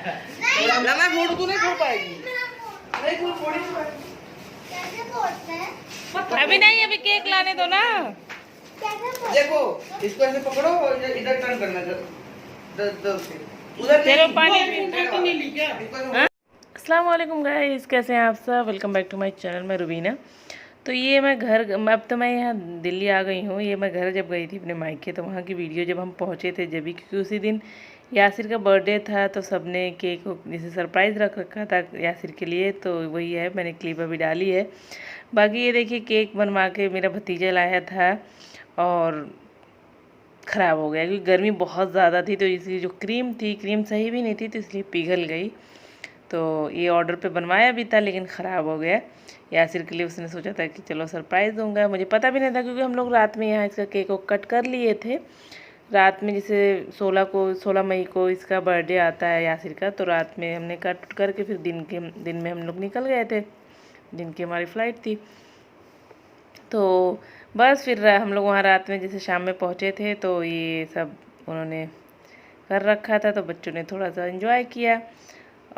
ना मैं फोड़ तू नहीं फोड़ पाएगी। नहीं कोई फोड़ नहीं पाएगी। अभी नहीं, अभी केक लाने दो ना। देखो इसको ऐसे पकड़ो और इधर टर्न करना उधर चलो पानी नहीं ली क्या? अस्सलाम वालेकुम गाइस, कैसे हैं आप सब। Welcome back to my channel. मैं रुबीना। तो ये मैं घर, अब तो मैं यहाँ दिल्ली आ गई हूँ। ये मैं घर जब गई थी अपने मायके, तो वहाँ की वीडियो जब हम पहुँचे थे जब भी, क्योंकि उसी दिन यासिर का बर्थडे था, तो सबने केक जैसे सरप्राइज़ रख रखा था यासिर के लिए, तो वही है, मैंने क्लिप अभी डाली है। बाकी ये देखिए केक बनवा के मेरा भतीजा लाया था और ख़राब हो गया, क्योंकि गर्मी बहुत ज़्यादा थी, तो इसकी जो क्रीम थी, क्रीम सही भी नहीं थी, तो इसलिए पिघल गई। तो ये ऑर्डर पे बनवाया भी था लेकिन ख़राब हो गया। यासिर के लिए उसने सोचा था कि चलो सरप्राइज़ दूंगा, मुझे पता भी नहीं था, क्योंकि हम लोग रात में यहाँ इसका केक को कट कर लिए थे। रात में जैसे 16 मई को इसका बर्थडे आता है यासिर का, तो रात में हमने कट करके फिर दिन में हम लोग निकल गए थे। दिन की हमारी फ़्लाइट थी। तो बस फिर हम लोग वहाँ रात में जैसे शाम में पहुँचे थे, तो ये सब उन्होंने कर रखा था, तो बच्चों ने थोड़ा सा एंजॉय किया।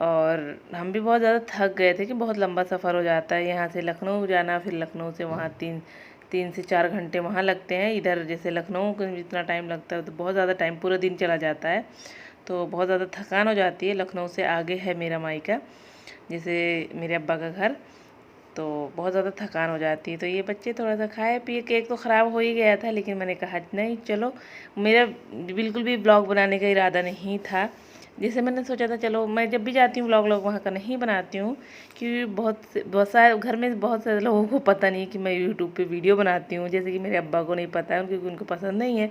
और हम भी बहुत ज़्यादा थक गए थे कि बहुत लंबा सफ़र हो जाता है यहाँ से लखनऊ जाना, फिर लखनऊ से वहाँ 3 से 4 घंटे वहाँ लगते हैं। इधर जैसे लखनऊ को जितना टाइम लगता है तो बहुत ज़्यादा टाइम, पूरा दिन चला जाता है, तो बहुत ज़्यादा थकान हो जाती है। लखनऊ से आगे है मेरा मायका, जैसे मेरे अब्बा का घर, तो बहुत ज़्यादा थकान हो जाती है। तो ये बच्चे थोड़ा सा खाए पिए, केक तो ख़राब हो ही गया था, लेकिन मैंने कहा नहीं चलो, मेरा बिल्कुल भी ब्लॉग बनाने का इरादा नहीं था। जैसे मैंने सोचा था चलो, मैं जब भी जाती हूँ व्लॉग वहाँ का नहीं बनाती हूँ, क्योंकि बहुत सारे घर में बहुत सारे लोगों को पता नहीं है कि मैं यूट्यूब पे वीडियो बनाती हूँ, जैसे कि मेरे अब्बा को नहीं पता है, क्योंकि उनको पसंद नहीं है।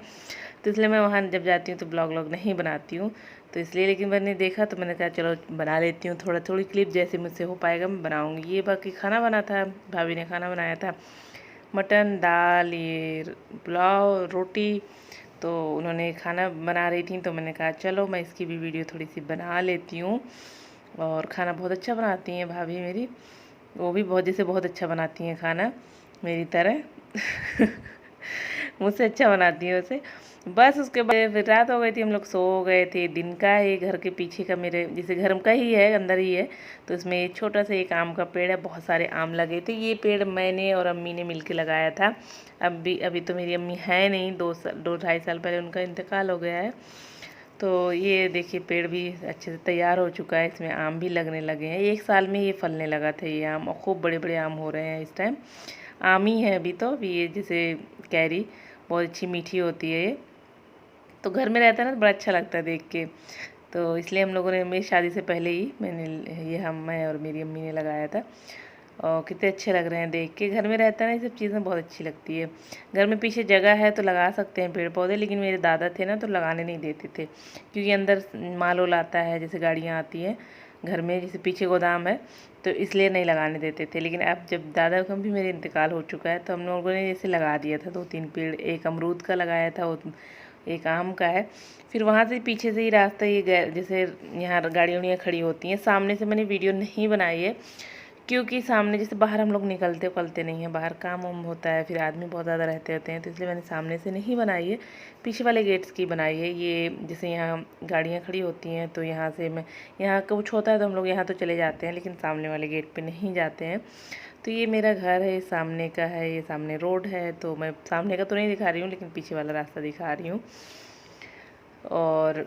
तो इसलिए मैं वहाँ जब जाती हूँ तो ब्लॉग नहीं बनाती हूँ, तो इसलिए। लेकिन मैंने देखा तो मैंने कहा चलो बना लेती हूँ, थोड़ी क्लिप जैसे मुझसे हो पाएगा मैं बनाऊँगी। ये बाकी खाना बना था, भाभी ने खाना बनाया था, मटन, दाल, ये पुलाव, रोटी। तो उन्होंने खाना बना रही थी, तो मैंने कहा चलो मैं इसकी भी वीडियो थोड़ी सी बना लेती हूँ। और खाना बहुत अच्छा बनाती हैं भाभी मेरी, वो भी बहुत अच्छा बनाती हैं खाना मेरी तरह मुझसे अच्छा बनाती है वैसे। बस उसके बाद फिर रात हो गई थी, हम लोग सो गए थे। दिन का है, घर के पीछे का, मेरे जैसे घर का ही है, अंदर ही है, तो इसमें एक छोटा सा एक आम का पेड़ है, बहुत सारे आम लगे थे। ये पेड़ मैंने और अम्मी ने मिल के लगाया था। अभी तो मेरी अम्मी है नहीं, 2-2.5 साल पहले उनका इंतकाल हो गया है। तो ये देखिए पेड़ भी अच्छे से तैयार हो चुका है, इसमें आम भी लगने लगे हैं। 1 साल में ये फलने लगा था ये आम, और खूब बड़े बड़े आम हो रहे हैं इस टाइम। आम ही है अभी तो, अभी ये जैसे कैरी बहुत अच्छी मीठी होती है ये, तो घर में रहता है ना तो बड़ा अच्छा लगता है देख के। तो इसलिए हम लोगों ने, मेरी शादी से पहले ही मैं और मेरी अम्मी ने लगाया था, और कितने अच्छे लग रहे हैं देख के। घर में रहता है ना, ये सब चीज़ें बहुत अच्छी लगती है। घर में पीछे जगह है तो लगा सकते हैं पेड़ पौधे, लेकिन मेरे दादा थे ना तो लगाने नहीं देते थे, क्योंकि अंदर माल वाल आता है, जैसे गाड़ियाँ आती हैं घर में, जैसे पीछे गोदाम है, तो इसलिए नहीं लगाने देते थे। लेकिन अब जब दादा का भी मेरे इंतकाल हो चुका है, तो हम लोगों ने जैसे लगा दिया था 2-3 पेड़। एक अमरूद का लगाया था, एक आम का है। फिर वहाँ से पीछे से ही रास्ता, ये जैसे यहाँ गाड़ियाँ उड़ियाँ खड़ी होती हैं, सामने से मैंने वीडियो नहीं बनाई है, क्योंकि सामने जैसे बाहर हम लोग निकलते उकलते नहीं हैं, बाहर काम वाम होता है, फिर आदमी बहुत ज़्यादा रहते होते हैं, तो इसलिए मैंने सामने से नहीं बनाई है, पीछे वाले गेट्स की बनाई है। ये जैसे यहाँ गाड़ियाँ खड़ी होती हैं, तो यहाँ से मैं, यहाँ कुछ होता है तो हम लोग यहाँ तो चले जाते हैं, लेकिन सामने वाले गेट पे नहीं जाते हैं। तो ये मेरा घर है, सामने का है, ये सामने रोड है, तो मैं सामने का तो नहीं दिखा रही हूँ, लेकिन पीछे वाला रास्ता दिखा रही हूँ। और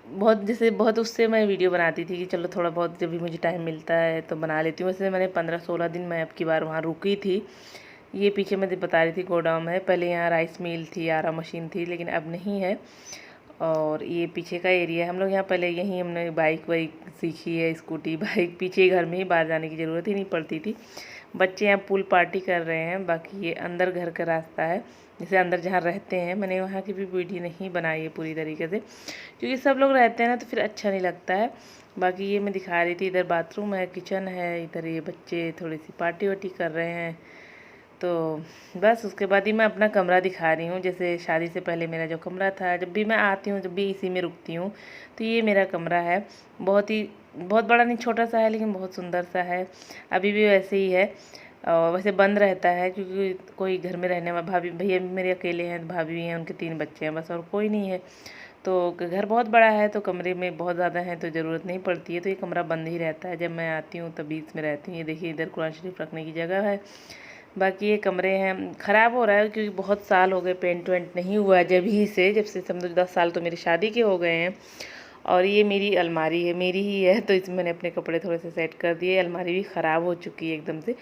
बहुत उससे मैं वीडियो बनाती थी कि चलो थोड़ा बहुत जब भी मुझे टाइम मिलता है तो बना लेती हूँ। वैसे मैंने 15-16 दिन मैं अब की बार वहाँ रुकी थी। ये पीछे मैं बता रही थी गोडाउन है, पहले यहाँ राइस मिल थी, आरा मशीन थी, लेकिन अब नहीं है। और ये पीछे का एरिया है, हम लोग यहाँ पहले यहीं हमने बाइक वाइक सीखी है, स्कूटी बाइक पीछे घर में ही, बाहर जाने की ज़रूरत ही नहीं पड़ती थी। बच्चे यहाँ पूल पार्टी कर रहे हैं। बाकी ये अंदर घर का रास्ता है, जैसे अंदर जहाँ रहते हैं, मैंने वहाँ की भी वीडियो नहीं बनाई है पूरी तरीके से, क्योंकि सब लोग रहते हैं ना तो फिर अच्छा नहीं लगता है। बाकी ये मैं दिखा रही थी, इधर बाथरूम है, किचन है, इधर ये बच्चे थोड़ी सी पार्टी वार्टी कर रहे हैं। तो बस उसके बाद ही मैं अपना कमरा दिखा रही हूँ। जैसे शादी से पहले मेरा जो कमरा था, जब भी मैं आती हूँ जब भी इसी में रुकती हूँ, तो ये मेरा कमरा है। बहुत बड़ा नहीं, छोटा सा है, लेकिन बहुत सुंदर सा है। अभी भी वैसे ही है, और वैसे बंद रहता है, क्योंकि कोई घर में रहने वाला, भाभी भैया मेरे अकेले हैं, भाभी भी हैं, उनके 3 बच्चे हैं बस, और कोई नहीं है। तो घर बहुत बड़ा है तो कमरे में बहुत ज़्यादा है तो ज़रूरत नहीं पड़ती है, तो ये कमरा बंद ही रहता है। जब मैं आती हूँ तभी इसमें रहती हूँ। ये देखिए इधर कुरान शरीफ रखने की जगह है। बाकी ये कमरे हैं, ख़राब हो रहा है क्योंकि बहुत साल हो गए, पेंट वेंट नहीं हुआ है जब से समझो 10 साल तो मेरी शादी के हो गए हैं। और ये मेरी अलमारी है, मेरी ही है, तो इसमें मैंने अपने कपड़े थोड़े से सेट कर दिए। अलमारी भी ख़राब हो चुकी है एकदम से,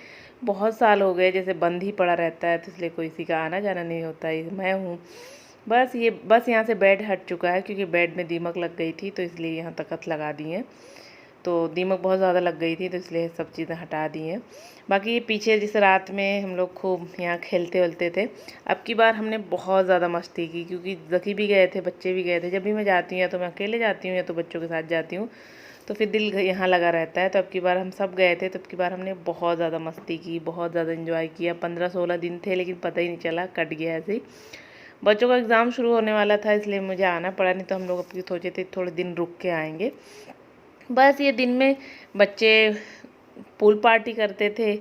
बहुत साल हो गए, जैसे बंद ही पड़ा रहता है, तो इसलिए कोई का आना जाना नहीं होता है। मैं हूँ बस यहाँ से बेड हट चुका है क्योंकि बेड में दीमक लग गई थी, तो इसलिए यहाँ तख़्त लगा दिए हैं। तो दीमक बहुत ज़्यादा लग गई थी तो इसलिए सब चीज़ें हटा दी हैं। बाकी ये पीछे जिस रात में हम लोग खूब यहाँ खेलते वेलते थे, अब की बार हमने बहुत ज़्यादा मस्ती की क्योंकि ज़की भी गए थे, बच्चे भी गए थे। जब भी मैं जाती हूँ या तो मैं अकेले जाती हूँ या तो बच्चों के साथ जाती हूँ, तो फिर दिल यहाँ लगा रहता है। तो अब की बार हम सब गए थे, तो अब की बार हमने बहुत ज़्यादा मस्ती की, बहुत ज़्यादा इन्जॉय किया। 15-16 दिन थे लेकिन पता ही नहीं चला, कट गया ऐसे ही। बच्चों का एग्ज़ाम शुरू होने वाला था इसलिए मुझे आना पड़ा, नहीं तो हम लोग अपनी सोचे थे थोड़े दिन रुक के आएंगे। बस ये दिन में बच्चे पूल पार्टी करते थे,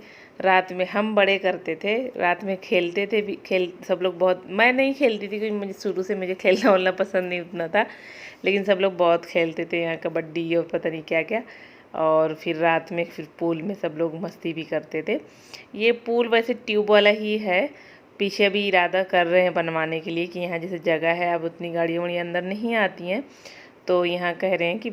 रात में हम बड़े करते थे, रात में खेलते थे भी, सब लोग बहुत, मैं नहीं खेलती थी क्योंकि मुझे शुरू से मुझे खेलना वलना पसंद नहीं उतना था, लेकिन सब लोग बहुत खेलते थे यहाँ कबड्डी और पता नहीं क्या क्या। और फिर रात में फिर पूल में सब लोग मस्ती भी करते थे। ये पूल वैसे ट्यूब वाला ही है, पीछे भी इरादा कर रहे हैं बनवाने के लिए कि यहाँ जैसे जगह है, अब उतनी गाड़ियाँ वाड़ियाँ अंदर नहीं आती हैं, तो यहाँ कह रहे हैं कि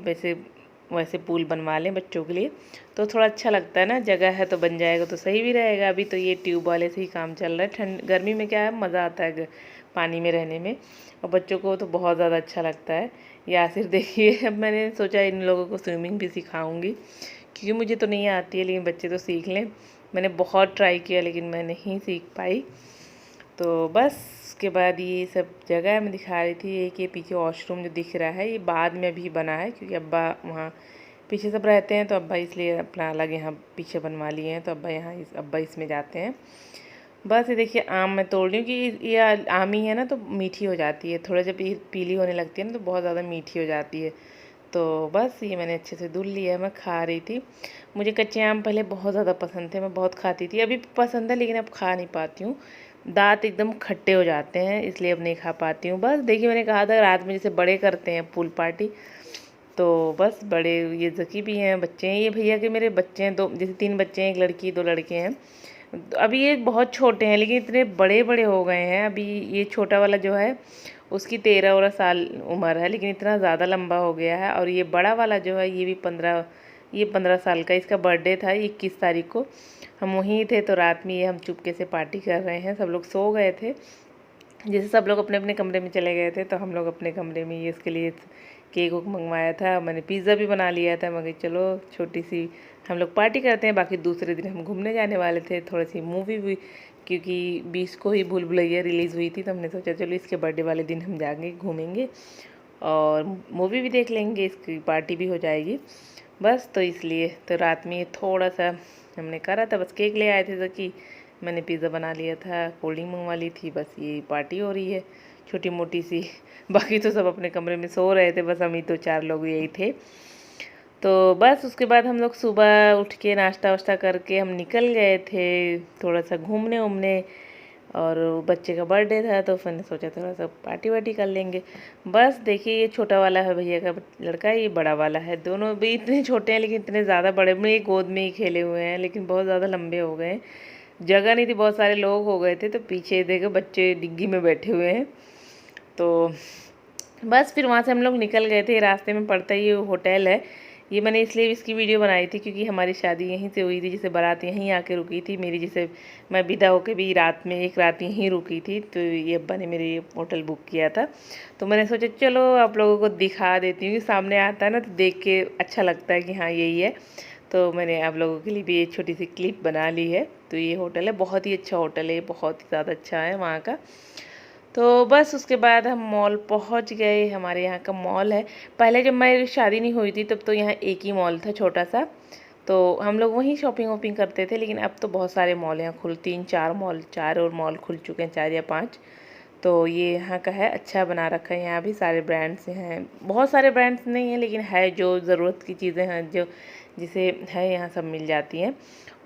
वैसे पूल बनवा लें बच्चों के लिए, तो थोड़ा अच्छा लगता है ना, जगह है तो बन जाएगा तो सही भी रहेगा। अभी तो ये ट्यूब वाले से ही काम चल रहा है। ठंड गर्मी में क्या है, मज़ा आता है पानी में रहने में, और बच्चों को तो बहुत ज़्यादा अच्छा लगता है। यासिर देखिए, अब मैंने सोचा इन लोगों को स्विमिंग भी सिखाऊंगी क्योंकि मुझे तो नहीं आती है, लेकिन बच्चे तो सीख लें। मैंने बहुत ट्राई किया लेकिन मैं नहीं सीख पाई। तो बस उसके बाद ये सब जगह मैं दिखा रही थी। एक ये पीछे वॉशरूम जो दिख रहा है, ये बाद में अभी बना है क्योंकि अब्बा वहाँ पीछे सब रहते हैं, तो अब्बा इसलिए अपना अलग यहाँ पीछे बनवा लिए हैं, तो अब्बा इसमें जाते हैं। बस ये देखिए आम मैं तोड़ रही हूँ कि ये आम ही है ना, तो मीठी हो जाती है, थोड़ा जब पीली होने लगती है ना तो बहुत ज़्यादा मीठी हो जाती है। तो बस ये मैंने अच्छे से धुल लिया है, मैं खा रही थी। मुझे कच्चे आम पहले बहुत ज़्यादा पसंद थे, मैं बहुत खाती थी, अभी पसंद है लेकिन अब खा नहीं पाती हूँ, दांत एकदम खट्टे हो जाते हैं, इसलिए अब नहीं खा पाती हूँ। बस देखिए मैंने कहा था रात में जैसे बड़े करते हैं पूल पार्टी, तो बस बड़े ये ज़की भी हैं, बच्चे हैं, ये भैया के मेरे बच्चे हैं दो, जैसे 3 बच्चे हैं, एक लड़की 2 लड़के हैं। अभी ये बहुत छोटे हैं लेकिन इतने बड़े बड़े हो गए हैं। अभी ये छोटा वाला जो है उसकी 13 साल उम्र है, लेकिन इतना ज़्यादा लंबा हो गया है। और ये बड़ा वाला जो है ये भी 15 साल का, इसका बर्थडे था 21 तारीख को, हम वहीं थे, तो रात में ये हम चुपके से पार्टी कर रहे हैं। सब लोग सो गए थे, जैसे सब लोग अपने अपने कमरे में चले गए थे, तो हम लोग अपने कमरे में ये इसके लिए केक वुक मंगवाया था, मैंने पिज़्ज़ा भी बना लिया था। मगर चलो छोटी सी हम लोग पार्टी करते हैं। बाकी दूसरे दिन हम घूमने जाने वाले थे, थोड़ी सी मूवी भी, क्योंकि 20 को ही भूल भुलैया रिलीज़ हुई थी, तो हमने सोचा चलो इसके बर्थडे वाले दिन हम जाएंगे, घूमेंगे और मूवी भी देख लेंगे, इसकी पार्टी भी हो जाएगी। बस तो इसलिए तो रात में थोड़ा सा हमने करा था, बस केक ले आए थे कि मैंने पिज़्ज़ा बना लिया था, कोल्ड ड्रिंक मंगवा ली थी, बस ये पार्टी हो रही है छोटी मोटी सी। बाकी तो सब अपने कमरे में सो रहे थे, बस हम ही तो 4 लोग यही थे। तो बस उसके बाद हम लोग सुबह उठ के नाश्ता वाश्ता करके हम निकल गए थे थोड़ा सा घूमने उमने, और बच्चे का बर्थडे था तो फिर सोचा थोड़ा सा पार्टी वार्टी कर लेंगे। बस देखिए ये छोटा वाला है भैया का लड़का, ये बड़ा वाला है, दोनों भी इतने छोटे हैं लेकिन इतने ज़्यादा बड़े, मेरी गोद में ही खेले हुए हैं, लेकिन बहुत ज़्यादा लंबे हो गए हैं, जगह नहीं थी, बहुत सारे लोग हो गए थे, तो पीछे देखो बच्चे डिग्गी में बैठे हुए हैं। तो बस फिर वहाँ से हम लोग निकल गए थे। रास्ते में पड़ता ही होटल है, ये मैंने इसलिए इसकी वीडियो बनाई थी क्योंकि हमारी शादी यहीं से हुई थी, जैसे बारात यहीं आके रुकी थी मेरी, जैसे मैं विदा होके भी रात में एक रात यहीं रुकी थी, तो ये अब्बा ने मेरी होटल बुक किया था। तो मैंने सोचा चलो आप लोगों को दिखा देती हूँ, सामने आता है ना तो देख के अच्छा लगता है कि हाँ यही है, तो मैंने आप लोगों के लिए भी एक छोटी सी क्लिप बना ली है। तो ये होटल है, बहुत ही अच्छा होटल है, बहुत ही ज़्यादा अच्छा है वहाँ का। तो बस उसके बाद हम मॉल पहुंच गए, हमारे यहाँ का मॉल है। पहले जब मेरी शादी नहीं हुई थी तब तो यहाँ एक ही मॉल था छोटा सा, तो हम लोग वहीं शॉपिंग वॉपिंग करते थे, लेकिन अब तो बहुत सारे मॉल यहाँ 4 और मॉल खुल चुके हैं, 4 या 5। तो ये यहाँ का है, अच्छा बना रखा है, यहाँ भी सारे ब्रांड्स हैं, बहुत सारे ब्रांड्स नहीं हैं लेकिन है जो ज़रूरत की चीज़ें हैं, जो जिसे है यहाँ सब मिल जाती हैं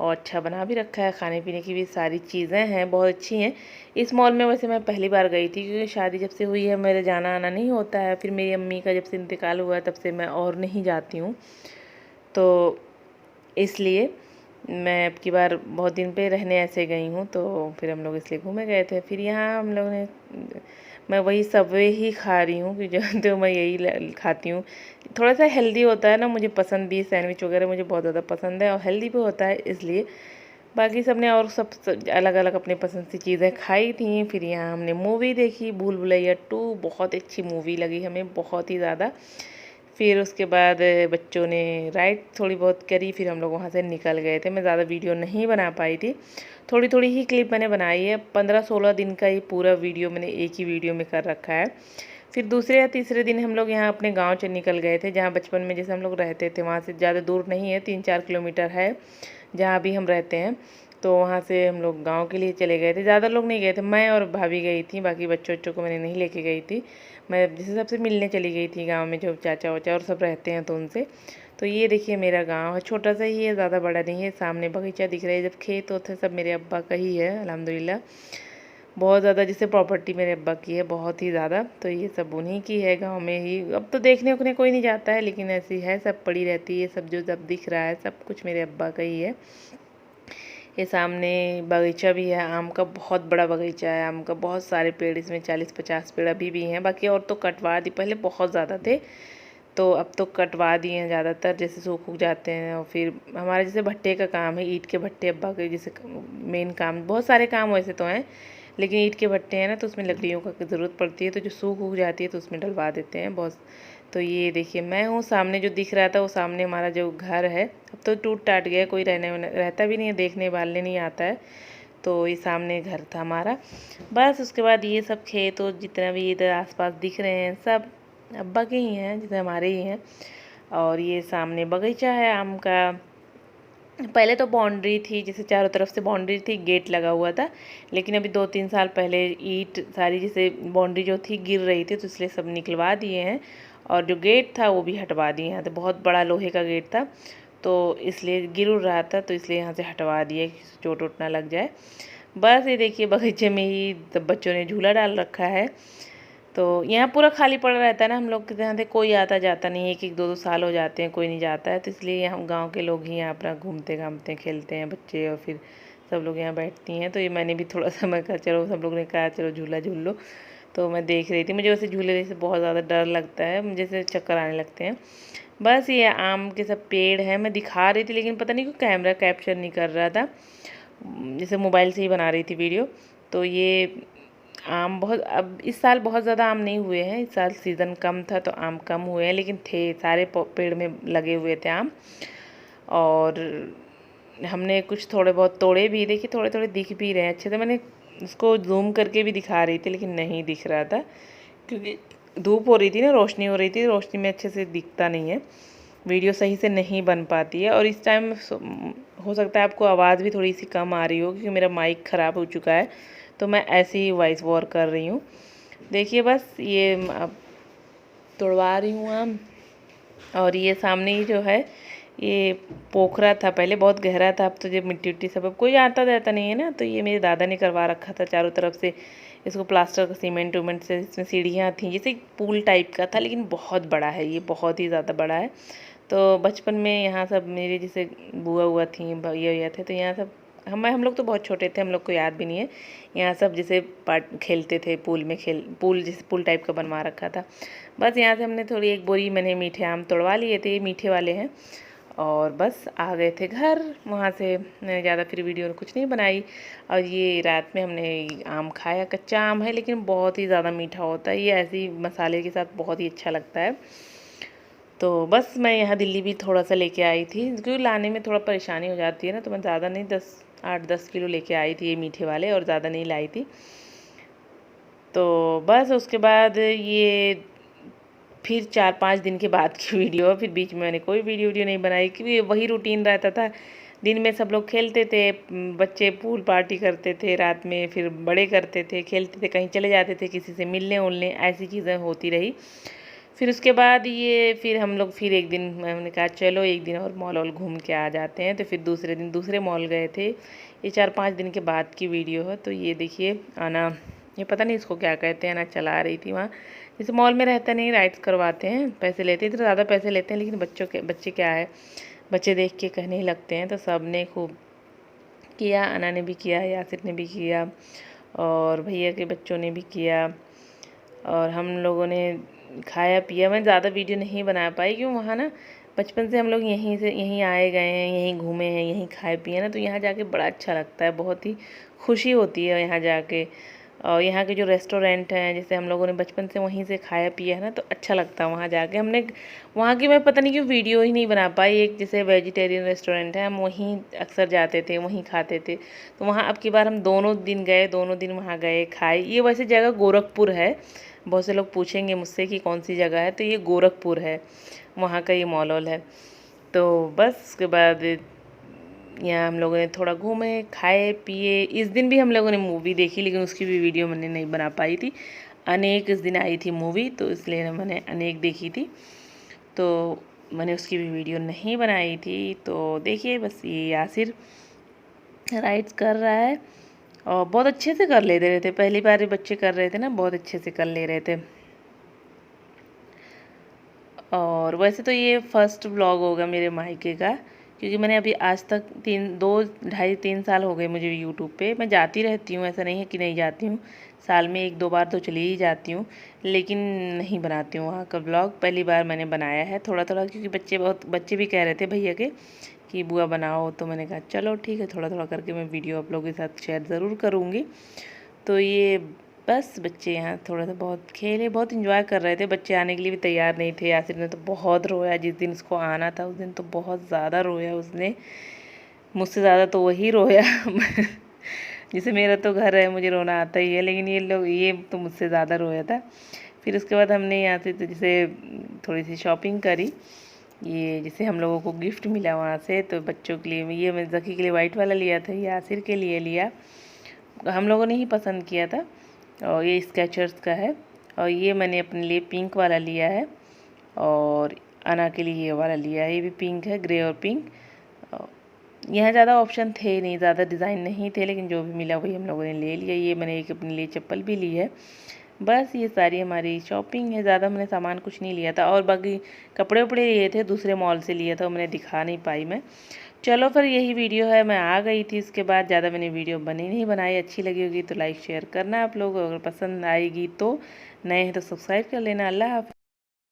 और अच्छा बना भी रखा है, खाने पीने की भी सारी चीज़ें हैं, बहुत अच्छी हैं। इस मॉल में वैसे मैं पहली बार गई थी क्योंकि शादी जब से हुई है मेरा जाना आना नहीं होता है, फिर मेरी अम्मी का जब से इंतकाल हुआ है तब से मैं और नहीं जाती हूँ, तो इसलिए मैं अब की बार बहुत दिन पे रहने ऐसे गई हूँ, तो फिर हम लोग इसलिए घूमे गए थे। फिर यहाँ हम लोग ने मैं वही सबवे ही खा रही हूँ कि जो तो मैं यही खाती हूँ, थोड़ा सा हेल्दी होता है ना, मुझे पसंद भी, सैंडविच वगैरह मुझे बहुत ज़्यादा पसंद है और हेल्दी भी होता है इसलिए। बाकी सब ने और सब अलग अलग अपने पसंद की चीज़ें खाई थी। फिर यहाँ हमने मूवी देखी भूल भुलैया 2, बहुत अच्छी मूवी लगी हमें, बहुत ही ज़्यादा। फिर उसके बाद बच्चों ने राइड थोड़ी बहुत करी, फिर हम लोग वहाँ से निकल गए थे। मैं ज़्यादा वीडियो नहीं बना पाई थी, थोड़ी थोड़ी ही क्लिप मैंने बनाई है। 15-16 दिन का ये पूरा वीडियो मैंने एक ही वीडियो में कर रखा है। फिर दूसरे या तीसरे दिन हम लोग यहाँ अपने गांव से निकल गए थे, जहाँ बचपन में जैसे हम लोग रहते थे वहाँ से ज़्यादा दूर नहीं है, 3-4 किलोमीटर है जहाँ अभी हम रहते हैं। तो वहाँ से हम लोग गांव के लिए चले गए थे, ज़्यादा लोग नहीं गए थे, मैं और भाभी गई थी, बाकी बच्चों को मैंने नहीं लेके गई थी। मैं जैसे सबसे मिलने चली गई थी गांव में, जो चाचा वाचा और सब रहते हैं तो उनसे। तो ये देखिए मेरा गांव है, छोटा सा ही है, ज़्यादा बड़ा नहीं है। सामने बगीचा दिख रहा है, जब खेत होते सब मेरे अब्बा का ही है अल्हम्दुलिल्लाह। बहुत ज़्यादा जैसे प्रॉपर्टी मेरे अब्बा की है, बहुत ही ज़्यादा, तो ये सब उन्हीं की है गांव में ही। अब तो देखने उखने कोई नहीं जाता है, लेकिन ऐसी है, सब पड़ी रहती है, सब जो सब दिख रहा है सब कुछ मेरे अब्बा का ही है। ये सामने बगीचा भी है, आम का बहुत बड़ा बगीचा है, आम का बहुत सारे पेड़, इसमें 40-50 पेड़ अभी भी हैं, बाकी और तो कटवा दी, पहले बहुत ज़्यादा थे तो अब तो कटवा दिए हैं ज़्यादातर, जैसे सूख उग जाते हैं। और फिर हमारे जैसे भट्टे का काम है, ईंट के भट्टे अब्बा के जैसे मेन काम, बहुत सारे काम वैसे तो हैं, लेकिन ईंट के भट्टे हैं ना तो उसमें लकड़ियों का ज़रूरत पड़ती है, तो जो सूख उग जाती है तो उसमें डलवा देते हैं बहुत। तो ये देखिए मैं हूँ, सामने जो दिख रहा था वो सामने हमारा जो घर है, अब तो टूट टाट गया, कोई रहता भी नहीं है, देखने वालने नहीं आता है। तो ये सामने घर था हमारा। बस उसके बाद ये सब खेत और जितना भी इधर आसपास दिख रहे हैं सब अब्बा के ही हैं, जैसे हमारे ही हैं। और ये सामने बगीचा है आम का। पहले तो बाउंड्री थी, जैसे चारों तरफ से बाउंड्री थी, गेट लगा हुआ था, लेकिन अभी 2-3 साल पहले ईंट सारी जैसे बाउंड्री जो थी गिर रही थी, तो इसलिए सब निकलवा दिए हैं और जो गेट था वो भी हटवा दिए हैं। तो बहुत बड़ा लोहे का गेट था, तो इसलिए गिर उड़ रहा था, तो इसलिए यहाँ से हटवा दिए, चोट वोट ना लग जाए। बस ये देखिए बगीचे में ही बच्चों ने झूला डाल रखा है, तो यहाँ पूरा खाली पड़ा रहता है ना, हम लोग के यहाँ से कोई आता जाता नहीं है, 1-1 2-2 साल हो जाते हैं कोई नहीं जाता है, तो इसलिए हम गांव के लोग ही यहाँ अपना घूमते घामते खेलते हैं बच्चे, और फिर सब लोग यहाँ बैठती हैं। तो ये मैंने भी थोड़ा सा मैं कहा चलो, सब लोग ने कहा चलो झूला झूल लो, तो मैं देख रही थी। मुझे वैसे झूले से बहुत ज़्यादा डर लगता है, मुझे से चक्कर आने लगते हैं। बस ये आम के सब पेड़ हैं, मैं दिखा रही थी लेकिन पता नहीं क्यों कैमरा कैप्चर नहीं कर रहा था, जैसे मोबाइल से ही बना रही थी वीडियो। तो ये आम बहुत, अब इस साल बहुत ज़्यादा आम नहीं हुए हैं, इस साल सीज़न कम था तो आम कम हुए हैं, लेकिन थे सारे पेड़ में लगे हुए थे आम। और हमने कुछ थोड़े बहुत तोड़े भी, देखिए थोड़े थोड़े दिख भी रहे हैं अच्छे से। मैंने उसको जूम करके भी दिखा रही थी लेकिन नहीं दिख रहा था, क्योंकि धूप हो रही थी ना, रोशनी हो रही थी, रोशनी में अच्छे से दिखता नहीं है, वीडियो सही से नहीं बन पाती है। और इस टाइम हो सकता है आपको आवाज़ भी थोड़ी सी कम आ रही हो, क्योंकि मेरा माइक ख़राब हो चुका है, तो मैं ऐसे ही वॉइस ओवर कर रही हूँ। देखिए बस ये अब तोड़वा रही हूँ आम। और ये सामने ही जो है ये पोखरा था, पहले बहुत गहरा था, अब तो जब मिट्टी उट्टी सब, अब कोई आता जाता नहीं है ना, तो ये मेरे दादा ने करवा रखा था चारों तरफ से इसको प्लास्टर का, सीमेंट उमेंट से। इसमें सीढ़ियाँ थी, जैसे पूल टाइप का था, लेकिन बहुत बड़ा है, ये बहुत ही ज़्यादा बड़ा है। तो बचपन में यहाँ सब मेरे जैसे बुआ हुआ थी, भैया भैया थे, तो यहाँ सब हम लोग तो बहुत छोटे थे, हम लोग को याद भी नहीं है, यहाँ सब जैसे पार्ट खेलते थे पूल में, पूल जैसे पूल टाइप का बनवा रखा था। बस यहाँ से हमने थोड़ी एक बोरी मैंने मीठे आम तोड़वा लिए थे, ये मीठे वाले हैं, और बस आ गए थे घर। वहाँ से मैंने ज़्यादा फिर वीडियो कुछ नहीं बनाई। और ये रात में हमने आम खाया, कच्चा आम है लेकिन बहुत ही ज़्यादा मीठा होता है, ये ऐसे ही मसाले के साथ बहुत ही अच्छा लगता है। तो बस मैं यहाँ दिल्ली भी थोड़ा सा लेके आई थी, क्योंकि लाने में थोड़ा परेशानी हो जाती है ना, तो मैं ज़्यादा नहीं, 8-10 किलो लेके आई थी ये मीठे वाले, और ज़्यादा नहीं लाई थी। तो बस उसके बाद ये फिर 4-5 दिन के बाद की वीडियो, फिर बीच में मैंने कोई वीडियो नहीं बनाई, क्योंकि वही रूटीन रहता था। दिन में सब लोग खेलते थे, बच्चे पूल पार्टी करते थे, रात में फिर बड़े करते थे, खेलते थे, कहीं चले जाते थे किसी से मिलने उलने, ऐसी चीज़ें होती रही। फिर उसके बाद ये फिर हम लोग फिर एक दिन मैंने कहा चलो एक दिन और मॉल वॉल घूम के आ जाते हैं। तो फिर दूसरे दिन दूसरे मॉल गए थे। ये 4-5 दिन के बाद की वीडियो है। तो ये देखिए आना, ये पता नहीं इसको क्या कहते हैं, ना चला रही थी वहाँ। जैसे मॉल में रहता नहीं, राइड्स करवाते हैं, पैसे लेते हैं, तो ज़्यादा पैसे लेते हैं, लेकिन बच्चे क्या है, बच्चे देख के कहने ही लगते हैं। तो सब ने खूब किया, अना ने भी किया, यासिर ने भी किया, और भैया के बच्चों ने भी किया, और हम लोगों ने खाया पिया। मैं ज़्यादा वीडियो नहीं बना पाई क्यों, वहाँ ना बचपन से हम लोग यहीं आए गए हैं, यहीं घूमे हैं, यहीं खाए पिए ना, तो यहाँ जाके बड़ा अच्छा लगता है, बहुत ही खुशी होती है यहाँ जाके। और यहाँ के जो रेस्टोरेंट हैं, जैसे हम लोगों ने बचपन से वहीं से खाया पिया है ना, तो अच्छा लगता है वहाँ जाके। हमने वहाँ की मैं पता नहीं क्यों वीडियो ही नहीं बना पाई। एक जैसे वेजिटेरियन रेस्टोरेंट है, हम वहीं अक्सर जाते थे, वहीं खाते थे। तो वहाँ अब की बार हम दोनों दिन गए, दोनों दिन वहाँ गए, खाए। ये वैसे जगह गोरखपुर है। बहुत से लोग पूछेंगे मुझसे कि कौन सी जगह है, तो ये गोरखपुर है, वहाँ का ये मॉल है। तो बस उसके बाद यहाँ हम लोगों ने थोड़ा घूमे, खाए पिए। इस दिन भी हम लोगों ने मूवी देखी, लेकिन उसकी भी वीडियो मैंने नहीं बना पाई थी। अनेक इस दिन आई थी मूवी, तो इसलिए मैंने अनेक देखी थी, तो मैंने उसकी भी वीडियो नहीं बनाई थी। तो देखिए बस ये यासिर राइड्स कर रहा है, और बहुत अच्छे से कर ले रहे थे। पहली बार बच्चे कर रहे थे ना, बहुत अच्छे से कर ले रहे थे। और वैसे तो ये फर्स्ट व्लॉग होगा मेरे मायके का, क्योंकि मैंने अभी आज तक 2, ढाई 3 साल हो गए मुझे यूट्यूब पे। मैं जाती रहती हूँ, ऐसा नहीं है कि नहीं जाती हूँ, साल में 1-2 बार तो चली ही जाती हूँ, लेकिन नहीं बनाती हूँ वहाँ का व्लॉग। पहली बार मैंने बनाया है थोड़ा थोड़ा, क्योंकि बच्चे भी कह रहे थे भैया के कि बुआ बनाओ, तो मैंने कहा चलो ठीक है, थोड़ा थोड़ा करके मैं वीडियो आप लोगों के साथ शेयर ज़रूर करूँगी। तो ये बस बच्चे यहाँ थोड़ा सा बहुत खेले, बहुत इन्जॉय कर रहे थे। बच्चे आने के लिए भी तैयार नहीं थे। यासिर ने तो बहुत रोया, जिस दिन उसको आना था उस दिन तो बहुत ज़्यादा रोया उसने, मुझसे ज़्यादा तो वही रोया। जैसे मेरा तो घर है, मुझे रोना आता ही है, लेकिन ये तो मुझसे ज़्यादा रोया था। फिर उसके बाद हमने यहाँ से तो जैसे थोड़ी सी शॉपिंग करी। ये जैसे हम लोगों को गिफ्ट मिला वहाँ से, तो बच्चों के लिए ये मैं ज़की के लिए वाइट वाला लिया था, यासिर के लिए लिया, हम लोगों ने ही पसंद किया था। और ये स्केचर्स का है, और ये मैंने अपने लिए पिंक वाला लिया है, और अना के लिए ये वाला लिया है, ये भी पिंक है, ग्रे और पिंक। यहाँ ज़्यादा ऑप्शन थे नहीं, ज़्यादा डिज़ाइन नहीं थे, लेकिन जो भी मिला वही हम लोगों ने ले लिया। ये मैंने एक अपने लिए चप्पल भी ली है। बस ये सारी हमारी शॉपिंग है, ज़्यादा मैंने सामान कुछ नहीं लिया था। और बाकी कपड़े उपड़े लिए थे, दूसरे मॉल से लिया था, मैंने दिखा नहीं पाई मैं। चलो फिर यही वीडियो है, मैं आ गई थी, इसके बाद ज़्यादा मैंने वीडियो नहीं बनाई। अच्छी लगी होगी तो लाइक शेयर करना आप लोग, अगर पसंद आएगी तो, नए हैं तो सब्सक्राइब कर लेना। अल्लाह हाफ़िज़।